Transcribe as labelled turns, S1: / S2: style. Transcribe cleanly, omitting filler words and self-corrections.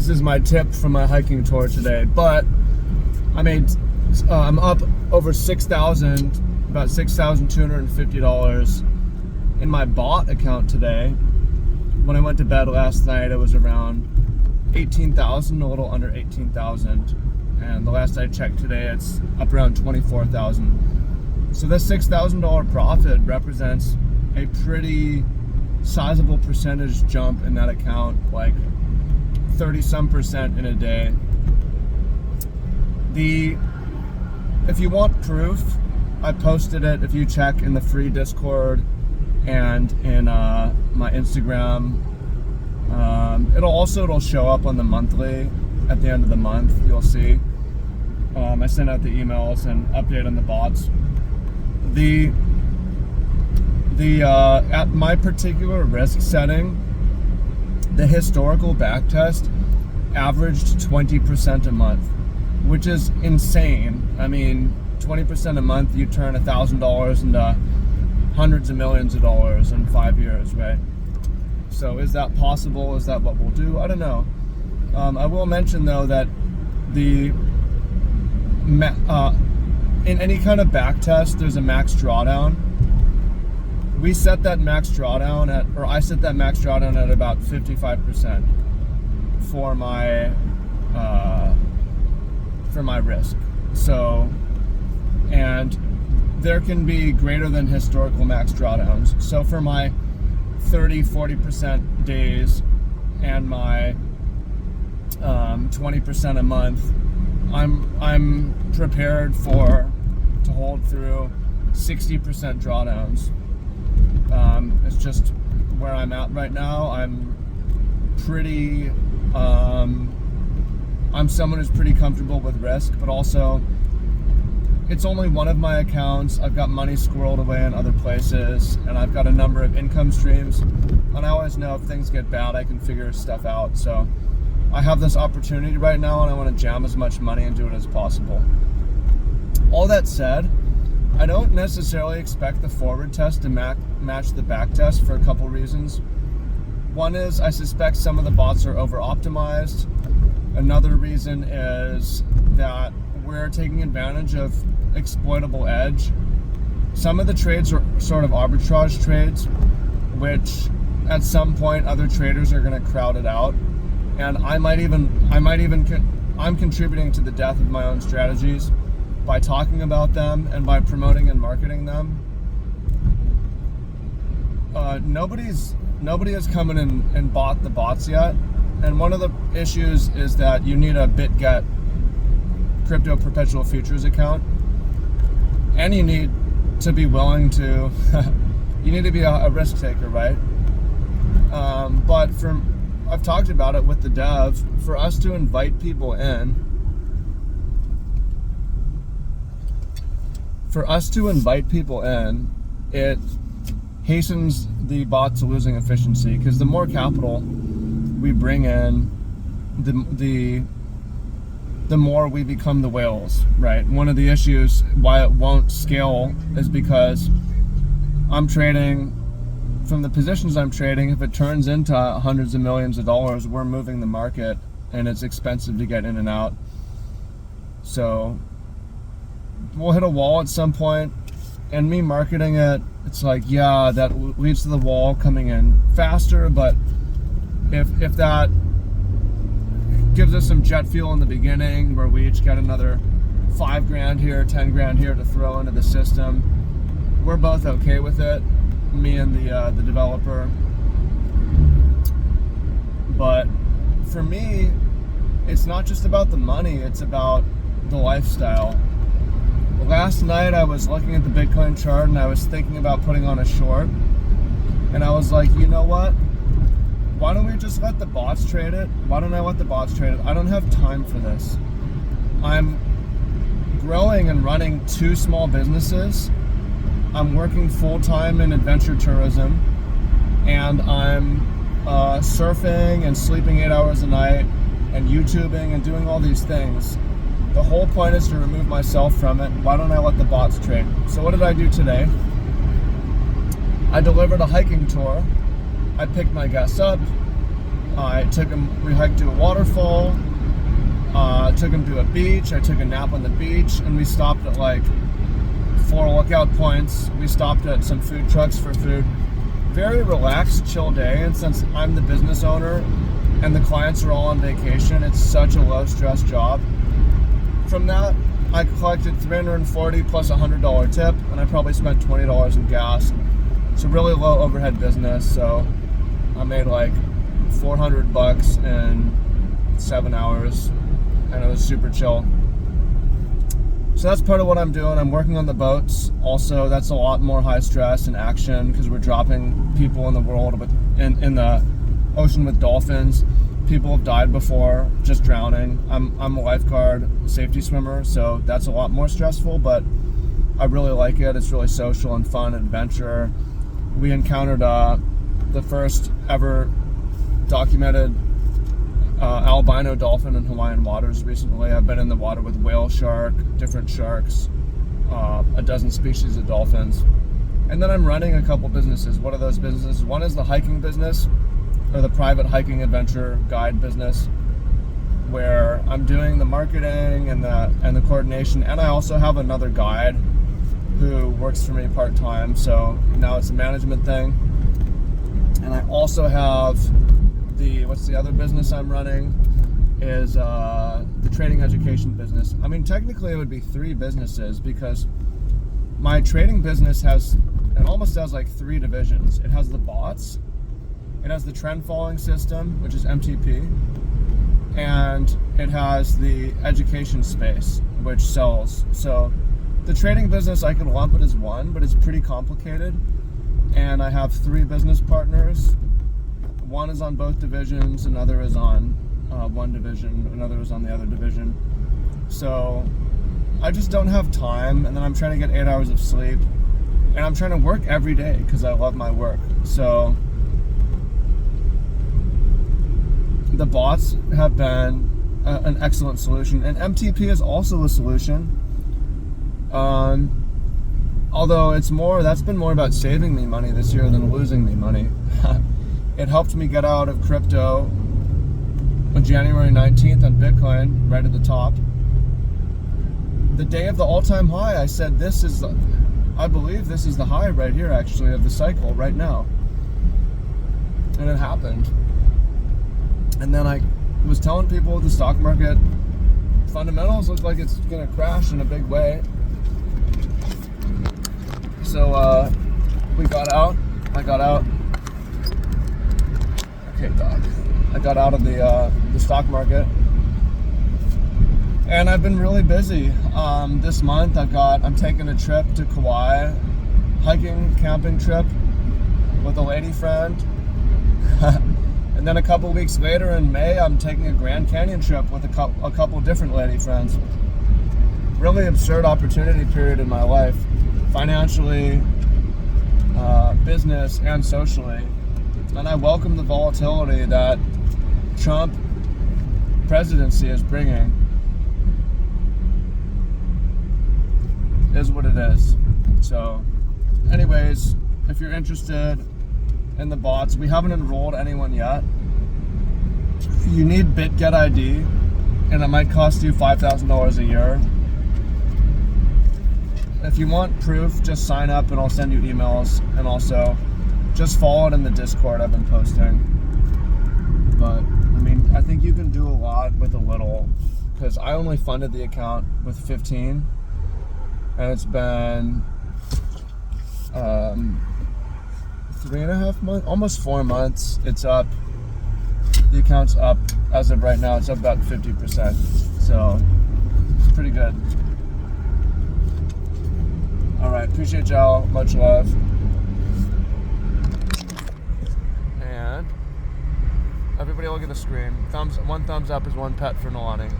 S1: this is my tip from my hiking tour today, but I'm up over about $6,250 in my bot account today. When I went to bed last night, it was around 18,000, a little under 18,000. And the last I checked today, it's up around 24,000. So this $6,000 profit represents a pretty sizable percentage jump in that account, like 30-some% in a day. If you want proof, I posted it. If you check in the free Discord and in my Instagram, it'll show up on the monthly at the end of the month. You'll see. I send out the emails and update on the bots. At my particular risk setting, the historical backtest averaged 20% a month, which is insane. 20% a month, you turn $1,000 into hundreds of millions of dollars in 5 years, right? So is that possible? Is that what we'll do? I don't know. I will mention though that in any kind of backtest, there's a max drawdown. I set that max drawdown at about 55% for my risk. So, and there can be greater than historical max drawdowns. So for my 30-40% days and my 20% a month, I'm prepared to hold through 60% drawdowns. It's just where I'm at right now. I'm someone who's pretty comfortable with risk, but also it's only one of my accounts. I've got money squirreled away in other places, and I've got a number of income streams, and I always know if things get bad, I can figure stuff out. So I have this opportunity right now, and I want to jam as much money into it as possible. All that said, I don't necessarily expect the forward test to match the back test for a couple reasons. One is I suspect some of the bots are over-optimized. Another reason is that we're taking advantage of exploitable edge. Some of the trades are sort of arbitrage trades, which at some point other traders are going to crowd it out. And I'm contributing to the death of my own strategies by talking about them and by promoting and marketing them. Nobody has come in and bought the bots yet. And one of the issues is that you need a BitGet crypto perpetual futures account. And you need to be willing to, you need to be a risk taker, right? But I've talked about it with the dev, for us to invite people in, it hastens the bots losing efficiency, because the more capital we bring in, the more we become the whales, right? One of the issues why it won't scale is because I'm trading, from the positions I'm trading, if it turns into hundreds of millions of dollars, we're moving the market, and it's expensive to get in and out. So we'll hit a wall at some point, and me marketing it, it's like, yeah, that leads to the wall coming in faster, but if that gives us some jet fuel in the beginning, where we each get another $5,000 here, $10,000 here to throw into the system, we're both okay with it, me and the developer. But for me, it's not just about the money, it's about the lifestyle. Last night I was looking at the Bitcoin chart and I was thinking about putting on a short, and I was like, you know what? Why don't we just let the bots trade it? Why don't I let the bots trade it? I don't have time for this. I'm growing and running 2 small businesses. I'm working full-time in adventure tourism, and I'm surfing and sleeping 8 hours a night and YouTubing and doing all these things. The whole point is to remove myself from it. Why don't I let the bots trade? So what did I do today? I delivered a hiking tour. I picked my guests up. We hiked to a waterfall, took him to a beach, I took a nap on the beach, and we stopped at like 4 lookout points. We stopped at some food trucks for food. Very relaxed, chill day, and since I'm the business owner and the clients are all on vacation, it's such a low stress job. From that, I collected $340 plus $100 tip, and I probably spent $20 in gas. It's a really low overhead business, so I made like $400 in 7 hours, and it was super chill. So that's part of what I'm doing. I'm working on the boats. Also, that's a lot more high stress and action because we're dropping people in the world in the ocean with dolphins. People have died before just drowning. I'm a lifeguard, safety swimmer, so that's a lot more stressful, but I really like it. It's really social and fun adventure. We encountered the first ever documented albino dolphin in Hawaiian waters recently. I've been in the water with whale shark, different sharks, a dozen species of dolphins. And then I'm running a couple businesses. What are those businesses? One is the hiking business, or the private hiking adventure guide business, where I'm doing the marketing and the coordination, and I also have another guide who works for me part-time, so now it's a management thing. And I also have what's the other business I'm running is the trading education business. I mean, technically it would be 3 businesses because my trading business almost has like 3 divisions. It has the bots, it has the trend following system, which is MTP, and it has the education space, which sells. So the trading business, I could lump it as one, but it's pretty complicated. And I have 3 business partners. One is on both divisions, another is on one division, another is on the other division. So I just don't have time, and then I'm trying to get 8 hours of sleep, and I'm trying to work every day because I love my work. So the bots have been an excellent solution, and MTP is also a solution. Although that's been more about saving me money this year than losing me money. It helped me get out of crypto on January 19th on Bitcoin, right at the top. The day of the all-time high, I said, I believe this is the high right here, actually, of the cycle right now. And it happened. And then I was telling people the stock market fundamentals look like it's going to crash in a big way. So we got out. I got out. Okay, Doc. I got out of the stock market, and I've been really busy. This month I'm taking a trip to Kauai, hiking, camping trip with a lady friend. And then a couple weeks later in May, I'm taking a Grand Canyon trip with a couple different lady friends. Really absurd opportunity period in my life, financially, business, and socially. And I welcome the volatility that Trump presidency is bringing. Is what it is. So, anyways, if you're interested in the bots, we haven't enrolled anyone yet. You need BitGet ID, and it might cost you $5,000 a year. If you want proof, just sign up and I'll send you emails, and also just follow it in the Discord I've been posting. But I mean, I think you can do a lot with a little, because I only funded the account with 15, and it's been 3.5 months, almost 4 months. It's up. The account's up as of right now. It's up about 50%, so it's pretty good. All right, appreciate y'all. Much love. And everybody look at the screen. One thumbs up is one pet for Nalani.